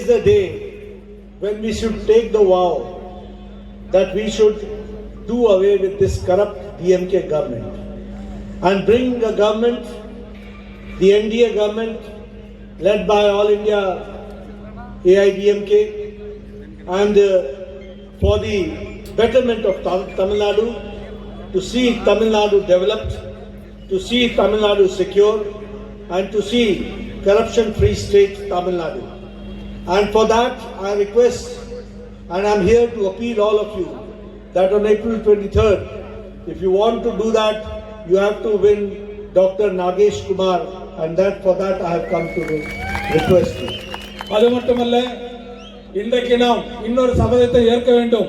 is the day when we should take the vow that we should do away with this corrupt DMK government and bring a government, the NDA government led by All India AIDMK, and for the betterment of Tamil Nadu, to see Tamil Nadu developed, to see Tamil Nadu secure, and to see corruption-free state Tamil Nadu. And for that, I request, and I am here to appeal all of you, that on April 23rd, if you want to do that, you have to win Dr. Nagesh Kumar, and that for that I have come to request you. அது மட்டுமல்ல, இன்றைக்கு நாம் இன்னொரு சபதத்தை ஏற்க வேண்டும்.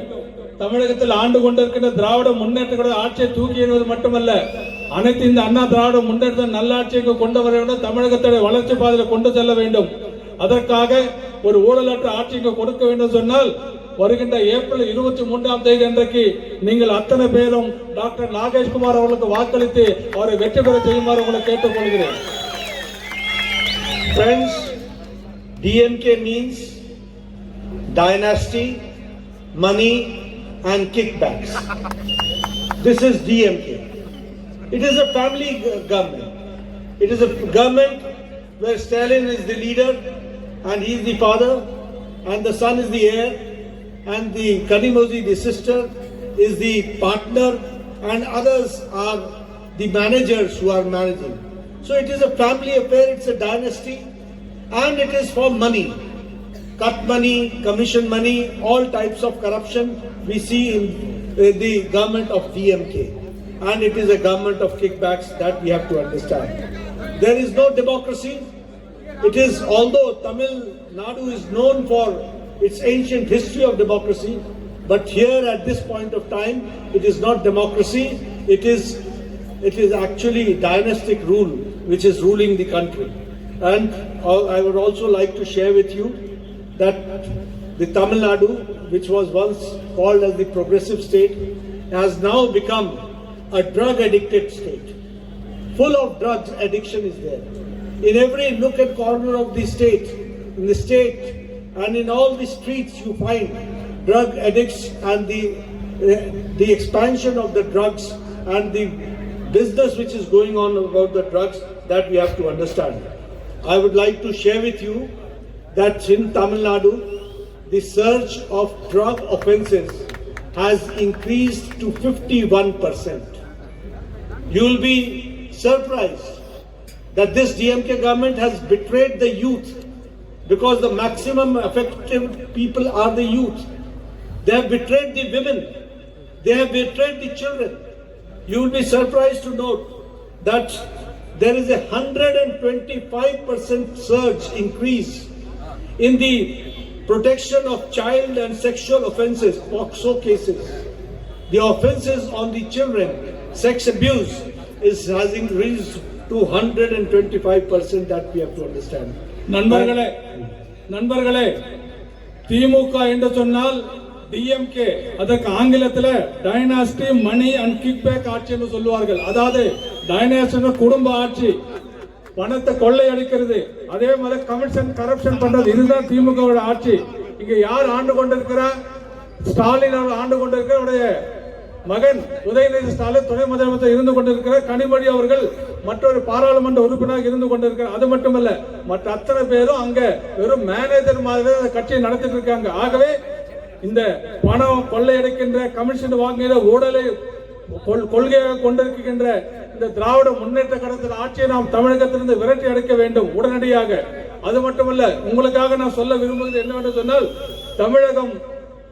தமிழகத்தில் ஆண்டு கொண்டிருக்கின்ற திராவிட முன்னேற்ற கழக ஆட்சியை தூக்கி எறிவது மட்டுமல்ல, அனைத்து இந்த அண்ணா திராவிட முன்னேற்ற நல்லாட்சியை கொண்டு வர வேண்டும், தமிழகத்துடைய வளர்ச்சி பாதையில் கொண்டு செல்ல வேண்டும். அதற்காக ஒரு ஊழலற்ற ஆட்சிக்கு கொடுக்க வேண்டும் சொன்னால், வருகின்ற ஏப்ரல் 23ஆம் தேதி அன்றைக்கு நீங்கள் அத்தனை பேரும் டாக்டர் நாகேஷ்குமார் அவர்களுக்கு வாக்களித்து அவரை வெற்றி பெற செய்யுமாறு உங்களை கேட்டுக்கொள்கிறேன். Friends, DMK means dynasty, money and kickbacks. This is DMK. It is a family government. It is a government where Stalin is the leader and he is the father and the son is the heir and the Kanimozi, the sister, is the partner and others are the managers who are managing. So it is a family affair, it's a dynasty, and it is for money. Cut money, commission money, all types of corruption we see in the government of DMK. And it is a government of kickbacks that we have to understand. There is no democracy. It is, although Tamil Nadu is known for its ancient history of democracy, but here at this point of time, it is not democracy, it is actually dynastic rule which is ruling the country. And I would also like to share with you that the Tamil Nadu, which was once called as the progressive state, has now become a drug addicted state. Full of drugs addiction is there. In every nook and corner of the state, and in all the streets you find drug addicts, and the expansion of the drugs and the business which is going on about the drugs, that we have to understand. I would like to share with you that in Tamil Nadu, the surge of drug offences has increased to 51%. You will be surprised that this DMK government has betrayed the youth, because the maximum affected people are the youth. They have betrayed the women. They have betrayed the children. You will be surprised to note that there is a 125% surge increase in the protection of child and sexual offences, POCSO cases. The offences on the children, sex abuse, has increased to 125%, that we have to understand. நண்பர்களே, திமுக என்று சொன்னால் DMK, அதற்கு ஆங்கிலத்தில் dynasty money and kickback ஆட்சி என்று சொல்லுவார்கள். அதாவது dynasty குடும்ப ஆட்சி, பணத்தை கொள்ளை அடிக்கிறது, அதே மாதிரி கமிஷன் கரப்ஷன் பண்றது, இதுதான் திமுக ஆட்சி. இங்க யார் ஆண்டு கொண்டிருக்கிறார்? ஸ்டாலின் அவர்கள் ஆண்டு கொண்டிருக்கிற மகன் உதயநிதி ஸ்டாலின் துணை முதலமைச்சர் இருந்து கொண்டிருக்கிறார். கனிமொழி அவர்கள் மற்றொரு பாராளுமன்ற உறுப்பினராக இருந்து கொண்டிருக்கிறார். அது மட்டுமல்ல, மற்ற அத்தனை பேரும் அங்க வெறும் மேனேஜர் மாதிரி கட்சியை நடத்திட்டு இருக்காங்க. ஆகவே இந்த பணம் கொள்ளையடிக்கின்ற, கமிஷன் வாங்குகிற, ஊழலை கொள்கையாக கொண்டிருக்கின்ற இந்த திராவிட முன்னேற்ற கழகத்தின் ஆட்சியை நாம் தமிழகத்திலிருந்து விரட்டி அடிக்க வேண்டும் உடனடியாக. அது மட்டுமல்ல, உங்களுக்காக நான் சொல்ல விரும்புவது என்னவென்று சொன்னால்,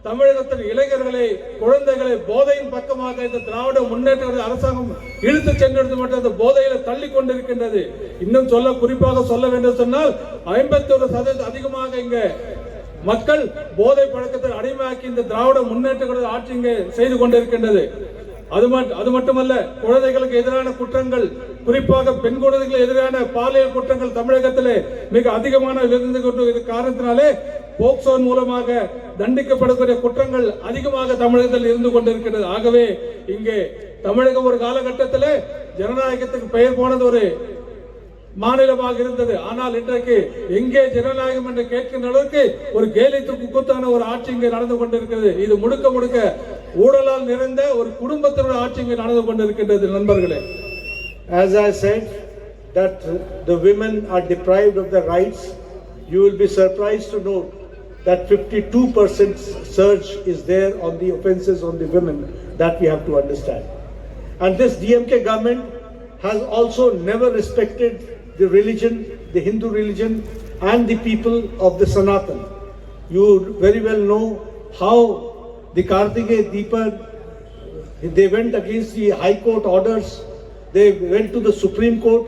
தமிழகத்தின் இளைஞர்களை, குழந்தைகளை போதையின் பக்கமாக இந்த திராவிட முன்னேற்ற அரசாங்கம் இழுத்து சென்றது மட்டும் அந்த போதையில தள்ளி கொண்டிருக்கின்றது. இன்னும் குறிப்பாக சொல்ல வேண்டும் சொன்னால், 51% அதிகமாக இங்க மக்கள் போதை பழக்கத்தில் அடிமையாக்கி இந்த திராவிட முன்னேற்ற ஆட்சி இங்கே செய்து கொண்டிருக்கின்றது. அது மட்டுமல்ல, குழந்தைகளுக்கு எதிரான குற்றங்கள், குறிப்பாக பெண் குழந்தைகளுக்கு எதிரான பாலியல் குற்றங்கள் தமிழகத்திலே மிக அதிகமான இருந்து கொண்டு காரணத்தினாலே போக்சோ மூலமாக தண்டிக்கப்படக்கூடிய குற்றங்கள் அதிகமாக தமிழகத்தில் இருந்து கொண்டிருக்கிறது. ஆகவே இங்கே தமிழகம் ஒரு காலகட்டத்தில் ஜனநாயகத்துக்கு பெயர் போனது ஒரு மாநிலமாக இருந்தது. ஆனால் இன்றைக்கு எங்கே ஜனநாயகம் என்று கேட்கின்ற அளவுக்கு ஒரு கேலித்துக்கு கூத்தான ஒரு ஆட்சி இங்கே நடந்து கொண்டிருக்கிறது. இது முழுக்க முழுக்க ஊழலால் நிறைந்த ஒரு குடும்பத்தினுடைய ஆட்சி இங்கே நடந்து கொண்டிருக்கின்றது. நண்பர்களே, as I said that the women are deprived of their rights, you will be surprised to note that 52% surge is there on the offences on the women. That we have to understand. And this DMK government has also never respected the religion, the Hindu religion and the people of the Sanatan. You very well know how the Kartikeya Deepan, they went against the High Court orders, they went to the Supreme Court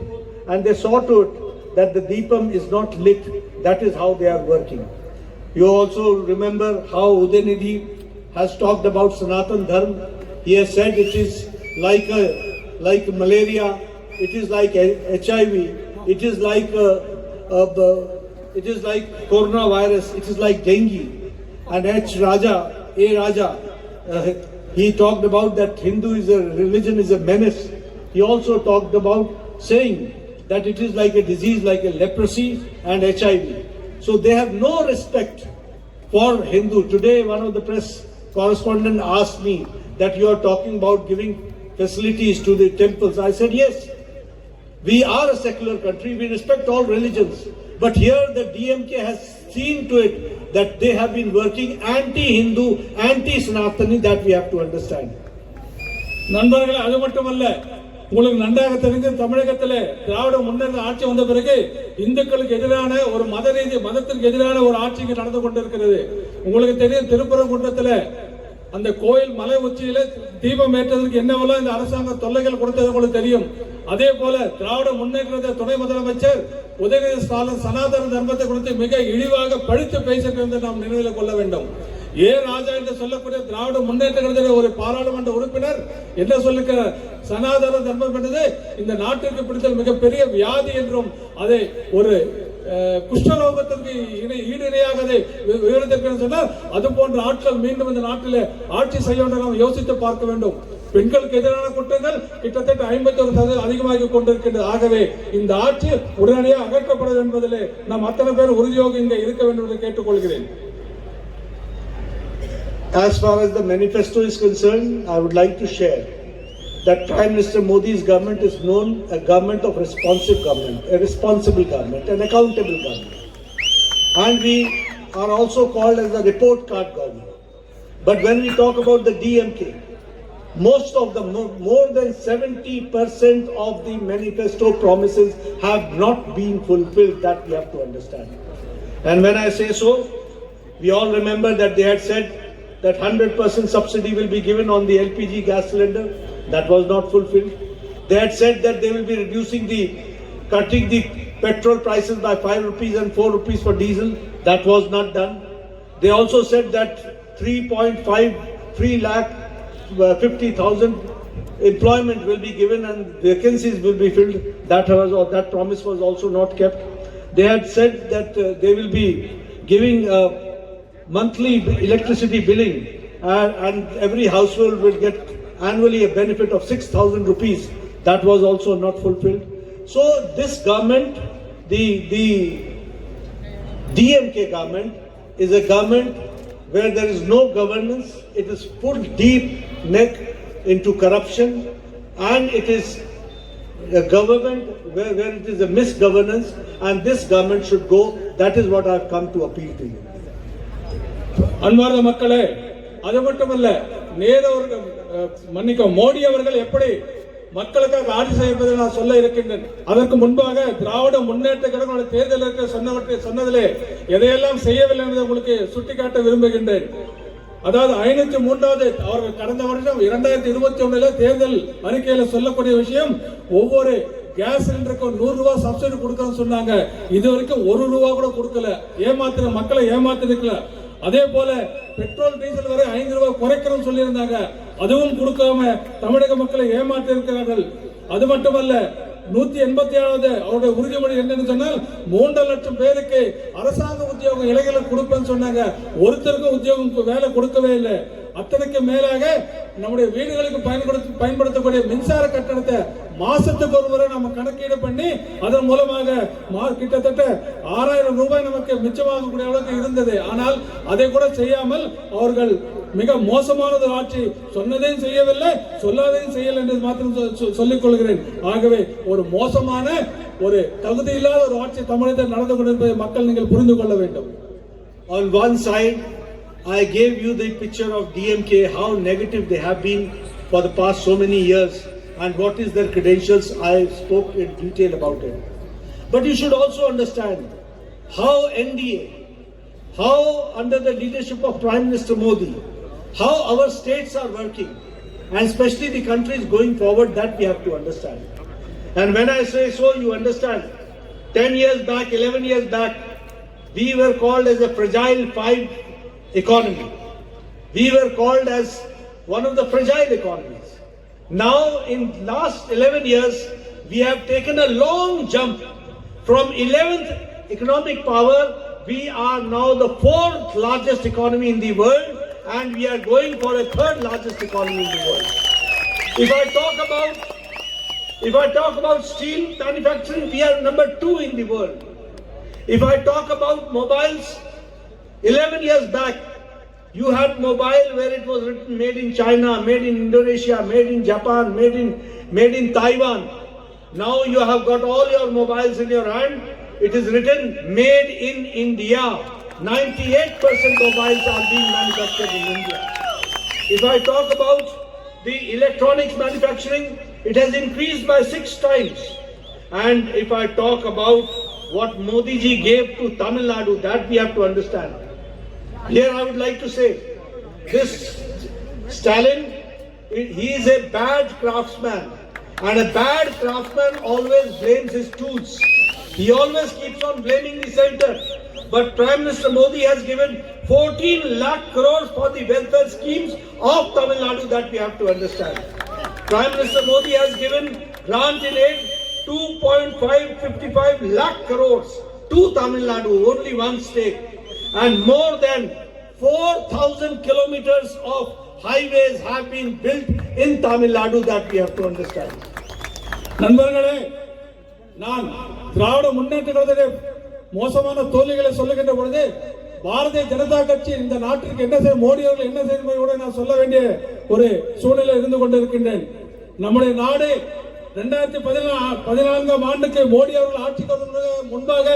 and they saw to it that the Deepam is not lit. That is how they are working. You also remember how Udaynidhi has talked about Sanatan Dharma. He has said it is like malaria, it is like HIV, it is like coronavirus, it is like dengue. And A. Raja, he talked about that Hindu is a religion is a menace. He also talked about saying that it is like a disease like a leprosy and HIV. So they have no respect for Hindu. Today one of the press correspondent asked me that you are talking about giving facilities to the temples. I said yes, we are a secular country, we respect all religions, but here the DMK has seen to it that they have been working anti-Hindu, anti-Sanatani. That we have to understand. நண்பர்களே, அது மட்டுமல்ல, உங்களுக்கு நன்றாக தெரிந்து தமிழகத்திலே திராவிட முன்னேற்ற ஆட்சி வந்த பிறகு இந்துக்களுக்கு எதிரான ஒரு மதத்திற்கு எதிரான ஒரு ஆட்சி நடந்து கொண்டிருக்கிறது. உங்களுக்கு தெரியும், திருப்பரங்குன்றத்தில் அந்த கோயில் மலை உச்சியில தீபம் ஏற்றதற்கு என்னவெல்லாம் இந்த அரசாங்கம் தொல்லைகள் கொடுத்தது உங்களுக்கு தெரியும். அதே போல திராவிட முன்னேற்ற துணை முதலமைச்சர் உதயநிதி ஸ்டாலின் சனாதன தர்மத்தை குறித்து மிக இழிவாக பழித்து பேசிட்டு நாம் நினைவில் கொள்ள வேண்டும். ஏ. ராஜா என்று சொல்லக்கூடிய திராவிட முன்னேற்ற ஒரு பாராளுமன்ற உறுப்பினர் என்ன சொல்லுகிறார்? சனாதன தர்மம் என்பது இந்த நாட்டிற்கு பிடித்த மிகப்பெரிய வியாதி என்றும் அதை ஒரு குஷ்டரோகத்திற்கு ஈடு இணையாக விவரித்திருக்கிறது சொன்னால் அது போன்ற ஆட்கள் மீண்டும் இந்த நாட்டில் ஆட்சி செய்ய வேண்டும். நாம் யோசித்து பார்க்க வேண்டும். பெண்களுக்கு எதிரான குற்றங்கள் கிட்டத்தட்ட 51% அதிகமாகி கொண்டிருக்கின்றது. ஆகவே இந்த ஆட்சி உடனடியாக அகற்றப்படும் என்பதிலே நாம் அத்தனை பேர் உறுதியோடு இங்கே இருக்க வேண்டும் என்று கேட்டுக்கொள்கிறேன். As far as the manifesto is concerned, I would like to share that Prime Minister Modi's government is known a government of responsive government, a responsible government, an accountable government. And we are also called as the report card government. But when we talk about the DMK, most of the more than 70% of the manifesto promises have not been fulfilled. That we have to understand. And when I say so, we all remember that they had said that 100% subsidy will be given on the LPG gas cylinder. That was not fulfilled. They had said that they will be cutting the petrol prices by 5 rupees and 4 rupees for diesel. That was not done. They also said that 3,50,000 employment will be given and vacancies will be filled. That promise was also not kept. They had said that they will be giving monthly electricity billing and every household will get annually a benefit of 6,000 rupees. That was also not fulfilled. So this government, the DMK government, is a government where there is no governance. It is put deep neck into corruption, and it is a government where it is a misgovernance, and this government should go. That is what I have come to appeal to you. அன்பார்ந்த மக்களே, அது மட்டுமல்ல, மோடி அவர்கள் எப்படி மக்களுக்காக ஆட்சி செய்வதை நான் சொல்ல இருக்கின்றேன். அதற்கு முன்பாக திராவிட முன்னேற்ற கழக தேர்தலுக்கு சொன்னதிலே எதையெல்லாம் செய்யவில்லை என்பதை உங்களுக்கு சுட்டிக்காட்ட விரும்புகின்றேன். அதாவது 503வது அவர்கள் கடந்த வருஷம் 2021 தேர்தல் அறிக்கையில சொல்லக்கூடிய விஷயம், ஒவ்வொரு கேஸ் சிலிண்டருக்கு 100 ரூபாய் சப்சிடி கொடுக்கணும்னு சொன்னாங்க. இது வரைக்கும் 1 ரூபாய் கூட கொடுக்கல. மக்களை ஏமாத்திருக்கல. அதே போல பெட்ரோல் டீசல் வரை 5 ரூபாய் குறைக்கணும் சொல்லி இருந்தாங்க. அதுவும் கொடுக்காம தமிழக மக்களை ஏமாற்றி இருக்கிறார்கள். அது மட்டுமல்ல, 187வது அவருடைய உறுதிமொழி என்னன்னு சொன்னால் 3 லட்சம் பேருக்கு அரசாங்க உத்தியோகம் இளைஞர்களுக்கு கொடுப்பேன்னு சொன்னாங்க. ஒருத்தருக்கும் உத்தியோகம் வேலை கொடுக்கவே இல்லை. அத்தனைக்கு மேலாக நம்முடைய வீடுகளுக்கு பயன்படுத்தக்கூடிய மின்சார கட்டணத்தை மாசத்துக்கு ஒரு முறை நம்ம கணக்கீடு பண்ணி அதன் மூலமாக கிட்டத்தட்ட 6000 ரூபாய் நமக்கு மிச்சமாகக்கூடிய அளவுக்கு இருந்தது. ஆனால் அதை கூட செய்யாமல் அவர்கள் மிக மோசமானது ஆட்சி, சொன்னதையும் செய்யவில்லை, சொல்லாதையும் செய்யல என்று மாத்திரம் சொல்லிக் கொள்கிறேன். ஆகவே ஒரு மோசமான ஒரு தகுதி இல்லாத ஒரு ஆட்சி தமிழகத்தில் நடந்து கொண்டிருப்பதை மக்கள் நீங்கள் புரிந்து கொள்ள வேண்டும். On one side, I gave you the picture of DMK, how negative they have been for the past so many years and what is their credentials. I spoke in detail about it. But you should also understand how NDA, how under the leadership of Prime Minister Modi, how our states are working, and especially the countries going forward, that we have to understand. And when I say so, you understand. 10 years back, 11 years back, we were called as a fragile five economy. We were called as one of the fragile economies. Now, in last 11 years, we have taken a long jump. From 11th economic power, we are now the 4th largest economy in the world, and we are going for a 3rd largest economy in the world. If I talk about steel manufacturing, we are number 2 in the world. If I talk about mobiles, 11 years back, you had mobile where it was written made in China, made in Indonesia, made in Japan, made in Taiwan. Now you have got all your mobiles in your hand. It is written made in India. 98% mobiles are being manufactured in India. If I talk about the electronics manufacturing, it has increased by 6 times. And if I talk about what Modi ji gave to Tamil Nadu, that we have to understand. Here I would like to say, this Stalin, he is a bad craftsman, and a bad craftsman always blames his tools. He always keeps on blaming the center. But Prime Minister Modi has given 14 lakh crores for the welfare schemes of Tamil Nadu, that we have to understand. Prime Minister Modi has given grant in aid 2.555 lakh crores to Tamil Nadu, only one state. And more than 4,000 kilometers of highways have been built in Tamil Nadu, that we have to understand. நண்பர்களே, நான் திராவிட முன்னேற்ற கழகத்திலே மோசமான தோல்விகளை சொல்லுகின்ற பொழுது பாரதிய ஜனதா கட்சி இந்த நாட்டிற்கு என்ன செய்ய, மோடி அவர்கள் என்ன செய்ய கூட நான் சொல்ல வேண்டிய ஒரு சூழ்நிலை இருந்து கொண்டிருக்கின்றேன். நம்முடைய நாடு 2014 ஆண்டுக்கு மோடி அவர்கள் ஆட்சிக்கு வருவதற்கு முன்பாக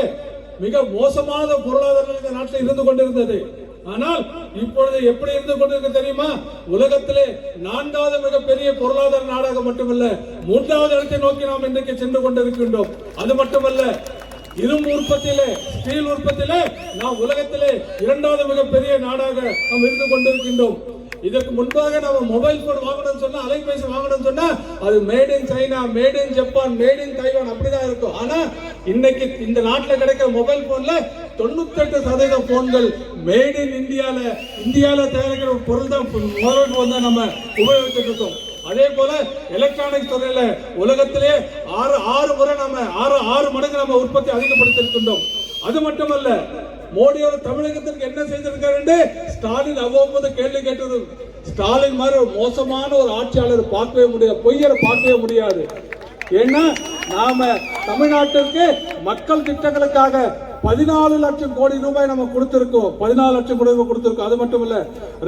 மிக மோசமான பொருளாதார இந்த நாட்டில் இருந்து கொண்டிருந்தது. ஆனால் இப்பொழுது எப்படி இருந்து கொண்டிருக்க தெரியுமா? உலகத்திலே 4வது மிகப்பெரிய பொருளாதார நாடாக மட்டுமல்ல, 3வது இடத்தை நோக்கி நாம் இன்றைக்கு சென்று கொண்டிருக்கின்றோம். அது மட்டுமல்ல, இரும்பு உற்பத்தியிலே, ஸ்டீல் உற்பத்தியிலே நாம் உலகத்திலே 2வது மிகப்பெரிய நாடாக நாம் இருந்து கொண்டிருக்கின்றோம். இதற்கு முன்பாக நம்ம மொபைல் போன் வாங்கணும்னு சொன்னா, அலைபேசி வாங்கணும்னு சொன்னா அது made in China, made in Japan, made in Taiwan அப்படிதான் இருக்கும். ஆனா இன்னைக்கு இந்த நாட்டில் கிடைக்கிற மொபைல் போன்ல 98% போன்கள் மேட் இன் இந்தியால தயாரிக்கிற பொருள் தான் மொபைல் போன் தான் நம்ம உபயோகிச்சுட்டு இருக்கோம். அதே போல எலக்ட்ரானிக்ஸ் துறையில உலகத்திலே 6 முறை நம்ம 6 மடங்கு நம்ம உற்பத்தி அதிகப்படுத்திருக்கின்றோம். அது மட்டுமல்ல, மோடியோட தமிழகத்திற்கு என்ன செய்திருக்காரு என்று ஸ்டாலின் அவ்வப்போது கேள்வி கேட்டது. ஸ்டாலின் மாதிரி ஒரு மோசமான ஒரு ஆட்சியாளர் பார்க்கவே முடியாது, பொய்யரை பார்க்கவே முடியாது. ஏன்னா நாம தமிழ்நாட்டிற்கு மக்கள் திட்டங்களுக்காக 14 லட்சம் கோடி ரூபாய் நம்ம கொடுத்திருக்கோம். 14 லட்சம் கோடி ரூபாய் கொடுத்திருக்கோம். அது மட்டும் இல்ல,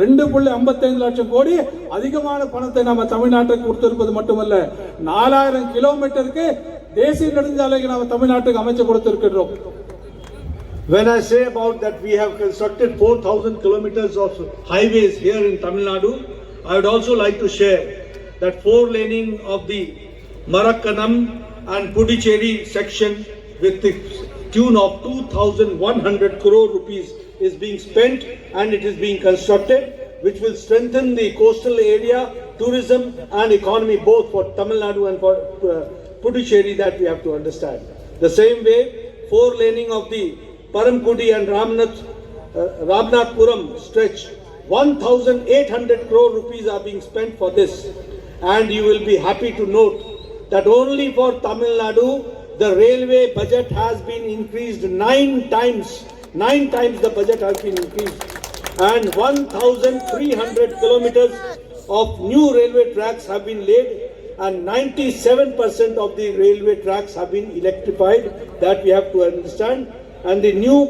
2.55 லட்சம் கோடி அதிகமான பணத்தை நம்ம தமிழ்நாட்டுக்கு கொடுத்திருப்பது மட்டுமல்ல, 4000 கிலோமீட்டருக்கு தேசிய நெடுஞ்சாலைக்கு நம்ம தமிழ்நாட்டுக்கு அமைச்சு கொடுத்திருக்கிறோம். When I say about that we have constructed 4,000 kilometers of highways here in Tamil Nadu, I would also like to share that 4-laning of the Marakkanam and Puducherry section with the tune of 2,100 crore rupees is being spent and it is being constructed, which will strengthen the coastal area, tourism and economy both for Tamil Nadu and for Puducherry, that we have to understand. The same way, 4-laning of the Paramkudi and Ramnathpuram stretch, 1,800 crore rupees are being spent for this. And you will be happy to note that only for Tamil Nadu, the railway budget has been increased 9 times. 9 times the budget has been increased. And 1,300 kilometers of new railway tracks have been laid, and 97% of the railway tracks have been electrified, that we have to understand. And the new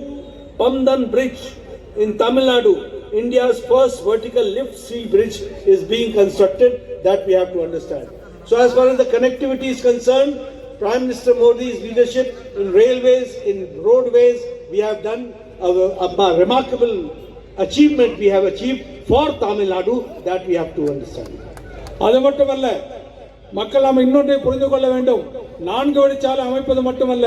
Pandan Bridge in Tamil Nadu, India's first vertical lift sea bridge, is being constructed, that we have to understand. So as far as the connectivity is concerned, Prime Minister Modi's leadership in railways, in roadways, we have done a remarkable achievement we have achieved for Tamil Nadu, that we have to understand. அது மட்டுமல்ல, மக்கள் நாம் இன்னொன்றை புரிந்து கொள்ள வேண்டும். 4 வழிச்சாலை அமைப்பது மட்டுமல்ல,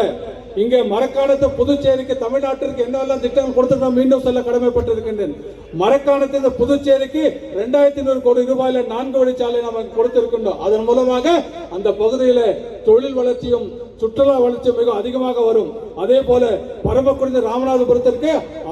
இங்கே மரக்காணத்து புதுச்சேரிக்கு தமிழ்நாட்டிற்கு என்னெல்லாம் திட்டங்கள் கொடுத்து மீண்டும் சொல்ல கடமைப்பட்டிருக்கின்றேன். மரக்காணத்து புதுச்சேரிக்கு 2500 கோடி ரூபாயில 4 வழிச்சாலை நாம் கொடுத்திருக்கின்றோம். அதன் மூலமாக அந்த பகுதியில தொழில் வளர்ச்சியும் சுற்றுலா வளர்ச்சி மிக அதிகமாக வரும். அதே போல பரமக்குடி ராமநாதபுரத்திற்கு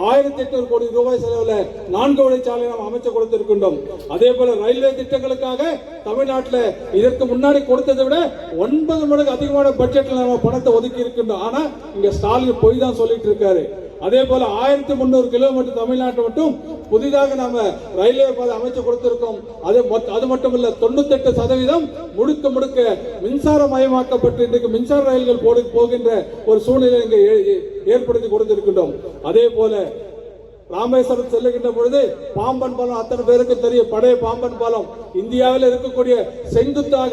1800 கோடி ரூபாய் செலவுல 4 வழிச்சாலை நாம் அமைச்சு கொடுத்திருக்கின்றோம். அதே போல ரயில்வே திட்டங்களுக்காக தமிழ்நாட்டில் இதற்கு முன்னாடி கொடுத்ததை விட 9 மடங்கு அதிகமான பட்ஜெட்ல நம்ம பணத்தை ஒதுக்கி இருக்கின்றோம். ஆனா இங்க ஸ்டாலின் பொய் தான் சொல்லிட்டு இருக்காரு. அதே போல 1300 கிலோமீட்டர் தமிழ்நாட்டை மட்டும் புதிதாக நாம ரயில்வே பாதை அமைச்சு கொடுத்திருக்கோம். அது மட்டுமல்ல, 98% முழுக்க மின்சாரமயமாக்கப்பட்டு இன்றைக்கு மின்சார ரயில்கள் போகின்ற ஒரு சூழ்நிலை இங்கே ஏற்படுத்தி கொடுத்திருக்கின்றோம். அதே போல ராமேஸ்வரம் செல்லுகின்ற பொழுது பாம்பன் பாலம் அத்தனை பேருக்கு தெரியும். பழைய பாம்பன் பாலம் இந்தியாவில் இருக்கக்கூடிய செங்குத்தாக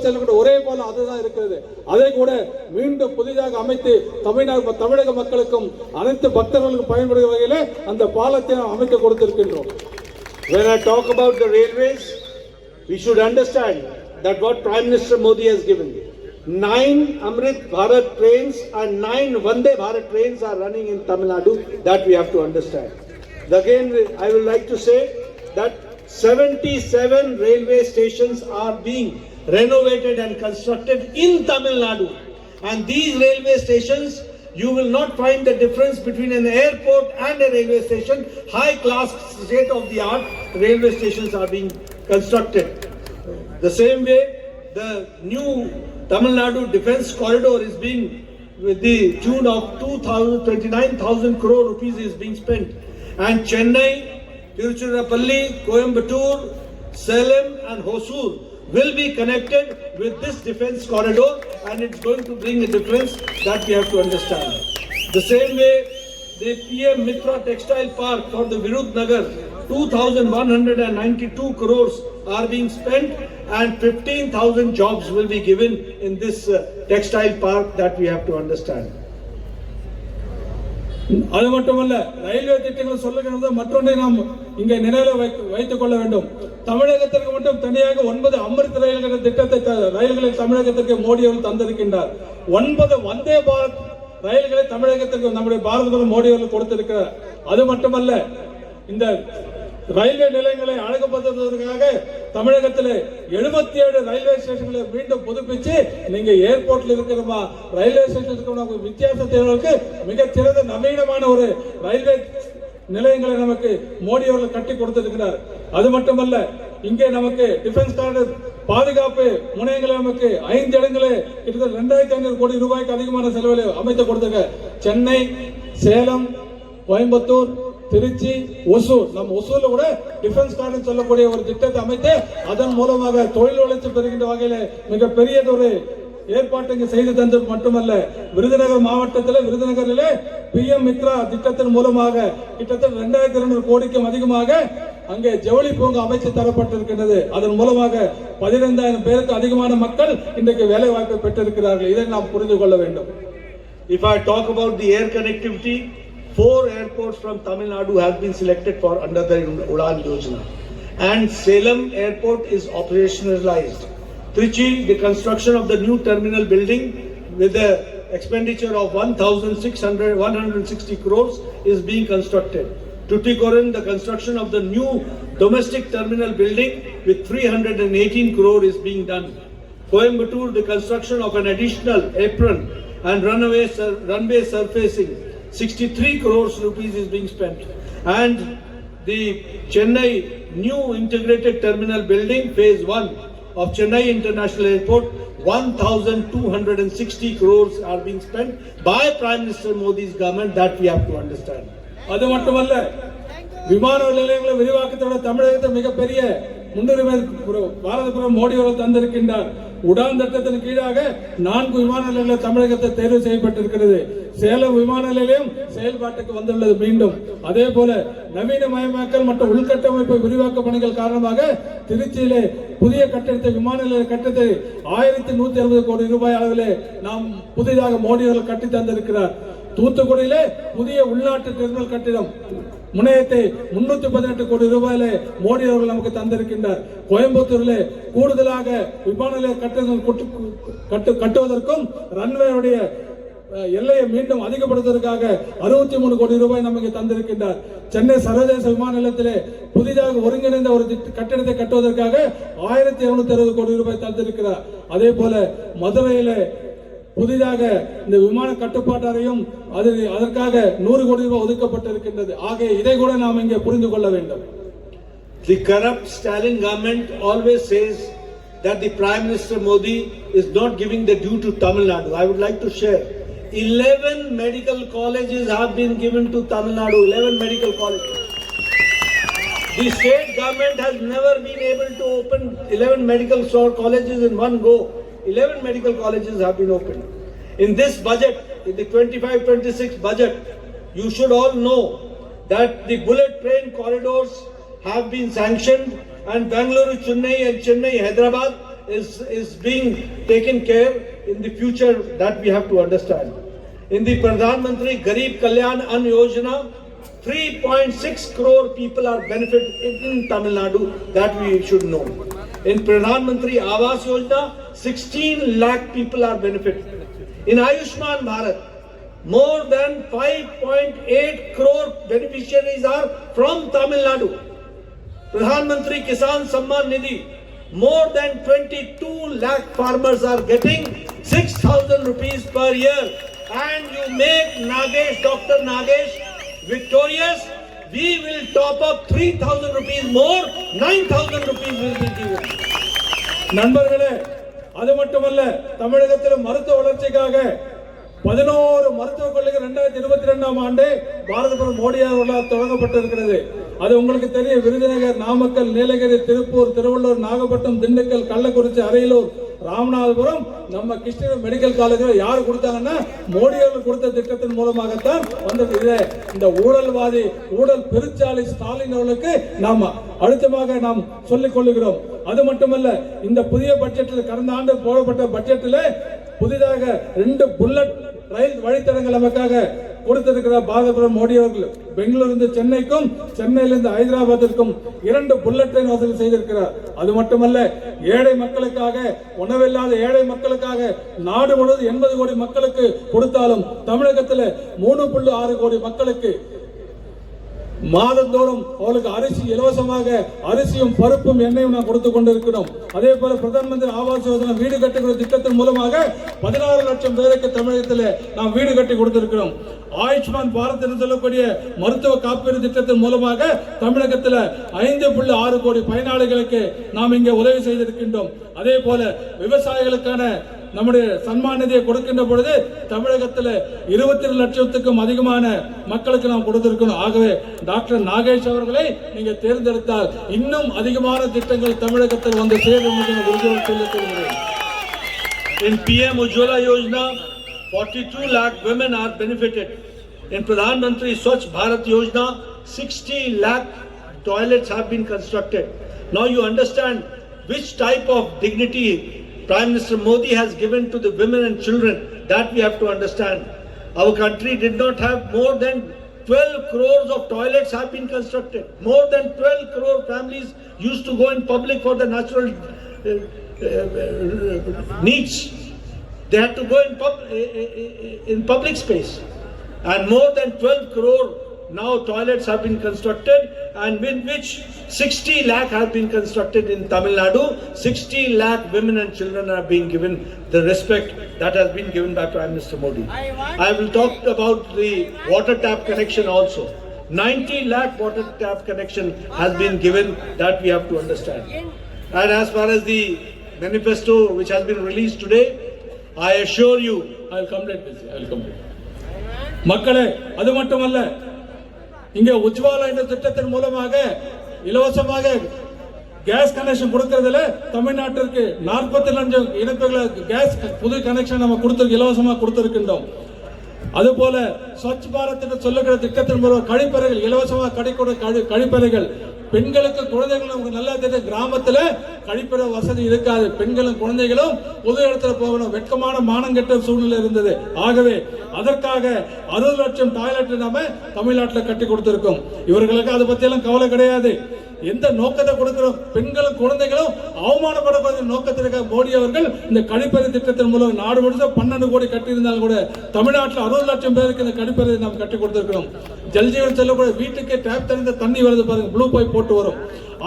செல்லக்கூடிய ஒரே பாலம் அதுதான் இருக்கிறது. அதை கூட மீண்டும் புதிதாக அமைத்து தமிழக மக்களுக்கும் அனைத்து பக்தர்களுக்கும் பயன்படுகிற வகையில் அந்த பாலத்தை நாம் அமைத்து கொடுத்திருக்கின்றோம். When I talk about the railways, we should understand that what Prime Minister Modi has given, 9 Amrit Bharat trains and 9 Vande Bharat trains are running in Tamil Nadu, that we have to understand. Again, I would like to say that 77 railway stations are being renovated and constructed in Tamil Nadu. And these railway stations, you will not find the difference between an airport and a railway station. High class, state of the art railway stations are being constructed. The same way, the new Tamil Nadu Defence Corridor is being, with the tune of 29,000 crore rupees is being spent. And Chennai, Tiruchirappalli, Coimbatore, Salem and Hosur will be connected with this defence corridor, and it's going to bring a difference, that we have to understand. The same way, the PM Mitra Textile Park for the Virudh Nagar, 2,192 crores are being spent, and 15,000 jobs will be given in this textile park, that we have to understand. அது மட்டுமல்ல, railway திட்டங்கள் சொல்லுகிறது மற்றொன்றை நாம் இங்கே நினைவில் வைத்துக் கொள்ள வேண்டும். தமிழகத்திற்கு மட்டும் தனியாக 9 அமிர்த் ரயில்கள் திட்டத்தை ரயில்களை தமிழகத்திற்கு மோடி அவர்கள் தந்திருக்கின்றார். 9 வந்தே பாரத் ரயில்களை தமிழகத்திற்கு நம்முடைய பாரத பிரதமர் மோடி அவர்கள் கொடுத்திருக்கிறார். அது மட்டுமல்ல, இந்த ரயில்வே நிலையங்களை அழகுபடுத்துவதற்காக தமிழகத்தில் 77 ரயில்வே ஸ்டேஷன்களை மீண்டும் புதுப்பிச்சு, நீங்க ஏர்போர்ட்ல இருக்கிறமா ரயில்வே ஸ்டேஷன் இருக்கிற வித்தியாசத்தை மிகச்சிறந்த நவீனமான ஒரு ரயில்வே நிலையங்களை நமக்கு மோடி அவர்கள் கட்டி கொடுத்திருக்கிறார். அது மட்டுமல்ல, இங்கே நமக்கு டிஃபென்ஸ் கார்டர் பாதுகாப்பு முனையங்களை நமக்கு 5 இடங்களே கிட்டத்தட்ட 2,500 கோடி ரூபாய்க்கு அதிகமான செலவில் அமைத்து கொடுத்திருக்க. சென்னை, சேலம், கோயம்புத்தூர், திருச்சி, ஒசூர், நம்ம ஒசூர்ல கூட டிஃபென்ஸ் கார்டன் சொல்லக்கூடிய ஒரு திட்டத்தை அமைத்து அதன் மூலமாக தொழில் வளர்ச்சி பெறுகின்ற வகையில மிக பெரியதொரு ஏற்பாட்டை இங்கு செய்து தந்தது மட்டுமல்ல, விருதுநகர் மாவட்டத்தில் விருதுநகரிலே PM மித்ரா திட்டத்தின் மூலமாக கிட்டத்தட்ட 2,200 கோடிக்கும் அதிகமாக அங்கே ஜவுளி பூங்கா அமைச்சு தரப்பட்டிருக்கிறது. அதன் மூலமாக 15,000 பேருக்கு அதிகமான மக்கள் இன்றைக்கு வேலை வாய்ப்பை பெற்றிருக்கிறார்கள். இதை நாம் புரிந்து கொள்ள வேண்டும். If I talk about the air connectivity, 4 airports from Tamil Nadu have been selected for under the Udan Yojana, and Salem Airport is operationalized. Trichy, the construction of the new terminal building with the expenditure of 160 crores is being constructed. Tuticorin, the construction of the new domestic terminal building with 318 crore is being done. Coimbatore, the construction of an additional apron and runway surfacing, 63 crores rupees is being spent. And the Chennai new integrated terminal building, phase 1 of Chennai International Airport, 1,260 crores are being spent by Prime Minister Modi's government, that we have to understand. அது மட்டுமல்ல, விமான நிலையங்களை விரிவாக்கத்தோட தமிழகத்தில் மிகப்பெரிய முன்னுரிமை பாரத பிரதமர் மோடி அவர்கள் தந்திருக்கின்றார். உடான் திட்டத்தின் கீழாக 4 விமான நிலையங்கள் தமிழகத்தை தேர்வு செய்யப்பட்டிருக்கிறது. சேலம் விமான நிலையம் செயல்பாட்டுக்கு வந்துள்ளது மீண்டும். அதே போல நவீனமயமாக்கல் மற்றும் உள்கட்டமைப்பு விரிவாக்க பணிகள் காரணமாக திருச்சியிலே புதிய கட்டிடத்தை விமான நிலைய கட்டிடத்தை 1160 கோடி ரூபாய் அளவிலே நாம் புதிதாக மோடி அவர்கள் கட்டி தந்திருக்கிறார். தூத்துக்குடியிலே புதிய உள்நாட்டு டெர்மினல் கட்டிடம் முனையத்தை 318 கோடி ரூபாயில மோடி அவர்கள் நமக்கு தந்திருக்கின்றார். கோயம்புத்தூரிலே கூடுதலாக விமான நிலைய கட்டுவதற்கும் ரன்வேயுடைய எல்லையை மீண்டும் அதிகப்படுத்துவதற்காக 63 கோடி ரூபாய் நமக்கு தந்திருக்கின்றார். சென்னை சர்வதேச விமான நிலையத்திலே புதிதாக ஒருங்கிணைந்த ஒரு கட்டிடத்தை கட்டுவதற்காக 1760 கோடி ரூபாய் தந்திருக்கிறார். அதே போல மதுரையிலே புதிதாக இந்த விமான கட்டுப்பாட்டு அறையும் அதற்காக 100 கோடி ரூபாய் ஒதுக்கப்பட்டிருக்கின்றது. ஆக இதை கூட நாம் இங்கே புரிந்து கொள்ள வேண்டும். The corrupt Stalin government always says that the Prime Minister Modi is not giving the due to Tamil Nadu. I would like to share 11 medical colleges have been given to Tamil Nadu. 11 medical colleges. The state government has never been able to open 11 medical colleges in one go. 11 medical colleges have been opened. In this budget, in the 25-26 budget, you should all know that the bullet train corridors have been sanctioned and Bangalore, Chennai and Chennai, Hyderabad is being taken care in the future. That we have to understand. In the Pradhan Mantri Garib Kalyan Ann Yojana, 3.6 crore people are benefited in Tamil Nadu. That we should know. In Pradhan Mantri Awas Yojana, 16 lakh people are benefited. In Ayushman Bharat, more than 5.8 crore beneficiaries are from Tamil Nadu. Pradhan Mantri Kisan Samman Nidhi, more than 22 lakh farmers are getting 6,000 rupees per year. And you make Nagesh, Dr. Nagesh victorious, we will top up 3,000 rupees more, 9,000 rupees will be given. நண்பர்களே, அது மட்டுமல்ல, தமிழகத்தில் மருத்துவ வளர்ச்சிக்காக 11 மருத்துவக் கல்லூரிகள் 2022ஆம் ஆண்டு பாரத பிரதமர் மோடி அவர்களால் தொடங்கப்பட்டிருக்கிறது. அது உங்களுக்கு தெரியும். விருதுநகர், நாமக்கல், நீலகிரி, திருப்பூர், திருவள்ளூர், நாகப்பட்டினம், திண்டுக்கல், கள்ளக்குறிச்சி, அரியலூர், ராமநாதபுரம், நம்ம கிருஷ்ணகிரி மெடிக்கல் காலேஜ்ல யார் கொடுத்தாங்கன்னா மோடி அவர்கள் கொடுத்த திட்டத்தின் மூலமாகத்தான் வந்தது. இந்த ஊழல்வாதி ஊழல் பெருச்சாளி ஸ்டாலின் அவர்களுக்கு நாம் அழுத்தமாக நாம் சொல்லிக் கொள்ளுகிறோம். அது மட்டுமல்ல, இந்த புதிய பட்ஜெட்டில் கடந்த ஆண்டு போடப்பட்ட பட்ஜெட்டில் புதிதாக 2 புல்லட் ரயில் வழித்தடங்கள் நமக்காக கொடுத்திருக்கிறார் பாரத பிரதமர் மோடி அவர்கள். பெங்களூரிலிருந்து சென்னைக்கும், சென்னையிலிருந்து ஹைதராபாத்திற்கும் 2 புல்லட் ட்ரெயின் வசதி செய்திருக்கிறார். அது மட்டுமல்ல, ஏழை மக்களுக்காக, உணவில்லாத ஏழை மக்களுக்காக நாடு முழுவதும் 80 கோடி மக்களுக்கு கொடுத்தாலும் தமிழகத்தில் 3.6 கோடி மக்களுக்கு மாதந்தோறும் அவர்களுக்கு அரிசி இலவசமாக அரிசியும் பருப்பும் எண்ணெயும் நாம் கொடுத்துக் கொண்டிருக்கிறோம். அதே போல பிரதம மந்திரி ஆவாஸ் யோஜனா வீடு கட்டுகிற திட்டத்தின் மூலமாக 16 லட்சம் பேருக்கு தமிழகத்தில் நாம் வீடு கட்டி கொடுத்திருக்கிறோம். ஆயுஷ்மான் பாரத் என்று சொல்லக்கூடிய மருத்துவ காப்பீடு திட்டத்தின் மூலமாக தமிழகத்தில் 5.6 கோடி பயனாளிகளுக்கு நாம் இங்கே உதவி செய்திருக்கின்றோம். அதே போல விவசாயிகளுக்கான நம்முடைய சன்மான் நிதியை கொடுக்கின்ற பொழுது தமிழகத்தில் 22 லட்சத்துக்கும் அதிகமான மக்களுக்கு நாம் கொடுத்திருக்கணும். ஆகவே டாக்டர் நாகேஷ் அவர்களை நீங்க தேர்ந்தெடுத்தால் இன்னும் அதிகமான திட்டங்கள் தமிழகத்தில் வந்து சேரும் என்று உறுதியோடு சொல்லிக் கொள்கிறேன். In PM Ujjwala Yojana, 42 lakh women are benefited. In Pradhan Mantri Swachh Bharat Yojana, 60 lakh toilets have been constructed. Now you understand which type of dignity Prime Minister Modi has given to the women and children. That we have to understand. Our country did not have more than 12 crores of toilets have been constructed. More than 12 crore families used to go in public for the natural needs. They had to go in public space. And more than 12 crore now toilets have been constructed, and with which 60 lakh have been constructed in Tamil Nadu. 60 lakh women and children are being given the respect that has been given by Prime Minister Modi. I will talk about the water tap connection also. 90 lakh water tap connection has been given. That we have to understand. And as far as the manifesto which has been released today, I assure you, I will complete this. I will complete. மக்களே, அது மட்டுமல்ல, இங்கே உஜ்வாலா என்ற திட்டத்தின் மூலமாக இலவசமாக gas connection கொடுக்கறதுல தமிழ்நாட்டிற்கு 40 லட்சம் இணைப்புகளை கேஸ் புது கனெக்ஷன் நம்ம இலவசமா கொடுத்திருக்கின்றோம். அதுபோல ஸ்வச் பாரத் என்று சொல்லுகிற திட்டத்தின் மூலம் கழிப்பறைகள் இலவசமாக கிடைக்கூடிய கழிப்பறைகள் பெண்களுக்கு குழந்தைகள் நமக்கு நல்லா தெரியும். கிராமத்துல கழிப்பறை வசதி இருக்காது. பெண்களும் குழந்தைகளும் பொது இடத்துல போகணும். வெட்கமான மானங்கெட்ட சூழ்நிலை இருந்தது. ஆகவே அதற்காக 60 லட்சம் டாய்லெட் நாம தமிழ்நாட்டில் கட்டி கொடுத்திருக்கோம். இவர்களுக்கு அதை பத்தி எல்லாம் கவலை கிடையாது. எந்த நோக்கத்தை கொடுக்கிறோம்? பெண்களும் குழந்தைகளும் அவமானப்படக்கூடிய நோக்கத்திற்காக மோடி அவர்கள் இந்த கழிப்பறை திட்டத்தின் மூலம் நாடு முழுவதும் 12 கோடி கட்டியிருந்தாலும் கூட தமிழ்நாட்டில் 60 லட்சம் பேருக்கு இந்த கழிப்பறை நாம் கட்டி கொடுத்திருக்கிறோம். ஜல்ஜீவன் செல்லக்கூடிய வீட்டுக்கு டேப் திறந்த தண்ணி வருது பாருங்க, ப்ளூ பைப் போட்டு வரும்.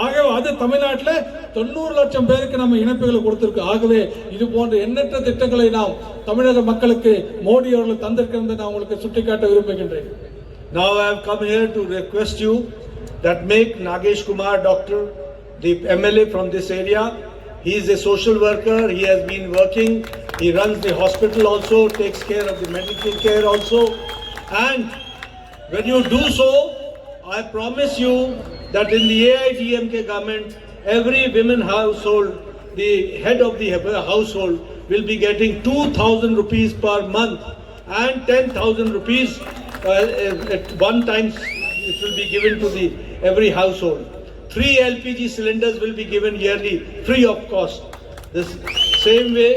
ஆகவே அது தமிழ்நாட்டில் 90 லட்சம் பேருக்கு நம்ம இணைப்புகளை கொடுத்திருக்கோம். ஆகவே இது போன்ற எண்ணற்ற திட்டங்களை நாம் தமிழக மக்களுக்கு மோடி அவர்கள் தந்திருக்கிறது நான் உங்களுக்கு சுட்டிக்காட்ட விரும்புகின்றேன். Now I have come here to request you that make Nagesh Kumar doctor, the MLA from this area. He is a social worker. He has been working. He runs the hospital also, takes care of the medical care also. And when you do so, I promise you that in the AIDMK government, every women household, the head of the household will be getting 2,000 rupees per month and 10,000 rupees at one time. It will be given to the every household. 3 LPG cylinders will be given yearly, free of cost. This same way,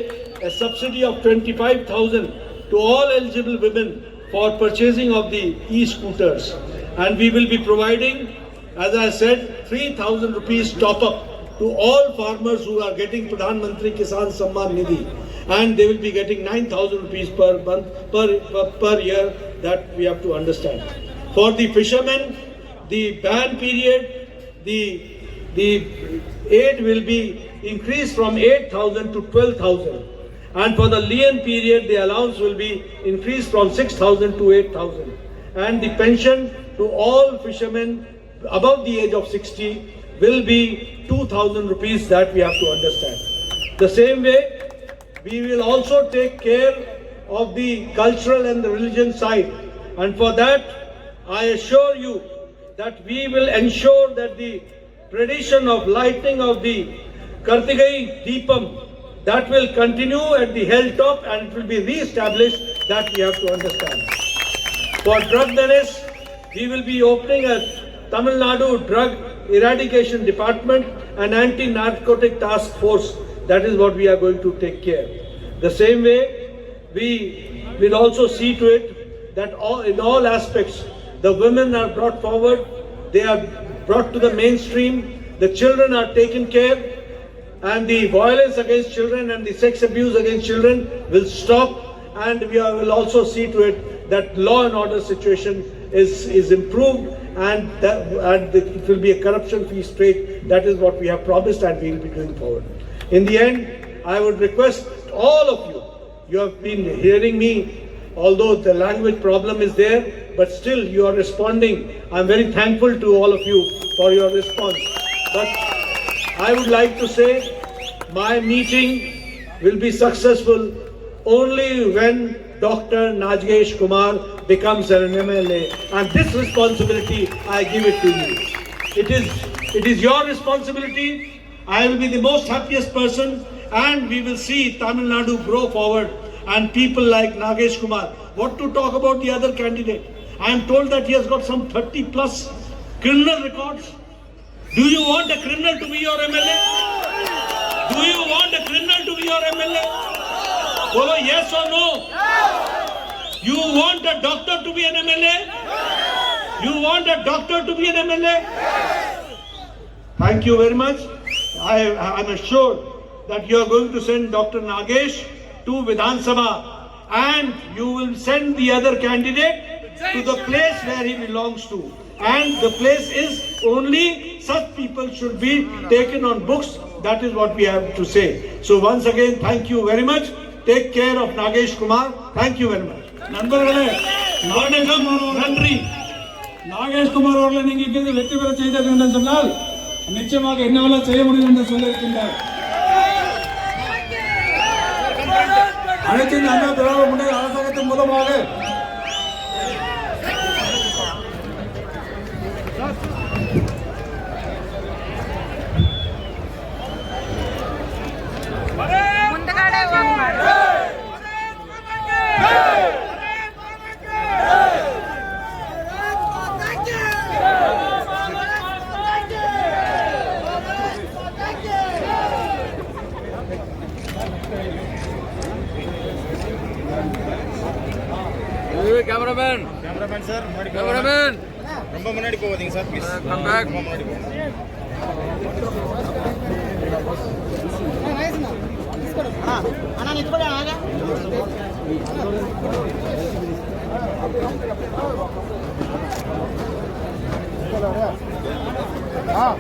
a subsidy of 25,000 to all eligible women for purchasing of the e-scooters. And we will be providing, as I said, 3,000 rupees top up to all farmers who are getting Pradhan Mantri Kisan Samman Nidhi. And they will be getting 9,000 rupees per month, per year. That we have to understand. For the fishermen, the ban period, the aid will be increased from 8,000 to 12,000. And for the lien period, the allowance will be increased from 6,000 to 8,000. And the pension to all fishermen above the age of 60 will be 2,000 rupees. That we have to understand. The same way, we will also take care of the cultural and the religion side. And for that, I assure you that we will ensure that the tradition of lighting of the Kartigai Deepam, that will continue at the hilltop and it will be re-established. That we have to understand. For drug menace, we will be opening a Tamil Nadu Drug Eradication Department and Anti-Narcotic Task Force. That is what we are going to take care. The same way, we will also see to it that in all aspects, the women are brought forward, they are brought to the mainstream, the children are taken care, and the violence against children and the sex abuse against children will stop, and we will also see to it that law and order situation is improved, and it will be a corruption-free state. That is what we have promised and we will be doing forward. In the end, I would request all of you, you have been hearing me, although the language problem is there, but still you are responding. I am very thankful to all of you for your response. But I would like to say my meeting will be successful only when Dr. Nagesh Kumar becomes an MLA. And this responsibility, I give it to you. It is your responsibility. I will be the most happiest person and we will see Tamil Nadu grow forward. And people like Nagesh Kumar, what to talk about the other candidate? I am told that he has got some 30 plus criminal records. Do you want a criminal to be your MLA? Do you want a criminal to be your MLA? Bolo yes or no? You want a doctor to be an MLA? You want a doctor to be an MLA? Thank you very much. I am assured that you are going to send Dr. Nagesh to Vidhan Sabha and you will send the other candidate to the place where he belongs to. And the place is only such people should be taken on books. That is what we have to say. So once again, thank you very much. Take care of Nagesh Kumar. Thank you very much. நண்பர்களே, நன்றி. நாகேஷ் குமார் அவர்களை நீங்க இங்கிருந்து வெற்றி பெற செய்தது என்று சொன்னால் நிச்சயமாக என்னவெல்லாம் செய்ய முடியும் என்று சொல்லியிருக்கின்றார். அனைத்து அண்ணா திராவிட முன்னேற்ற அரசாங்கத்தின் மூலமாக கேமராமேன் சார் முன்னாடி கேமராமேன் ரொம்ப முன்னாடி போகாதீங்க சார் ப்ளீஸ் கம் பேக் ரொம்ப முன்னாடி போகாதீங்க అన్నా నిలబడి ఆగా ఆ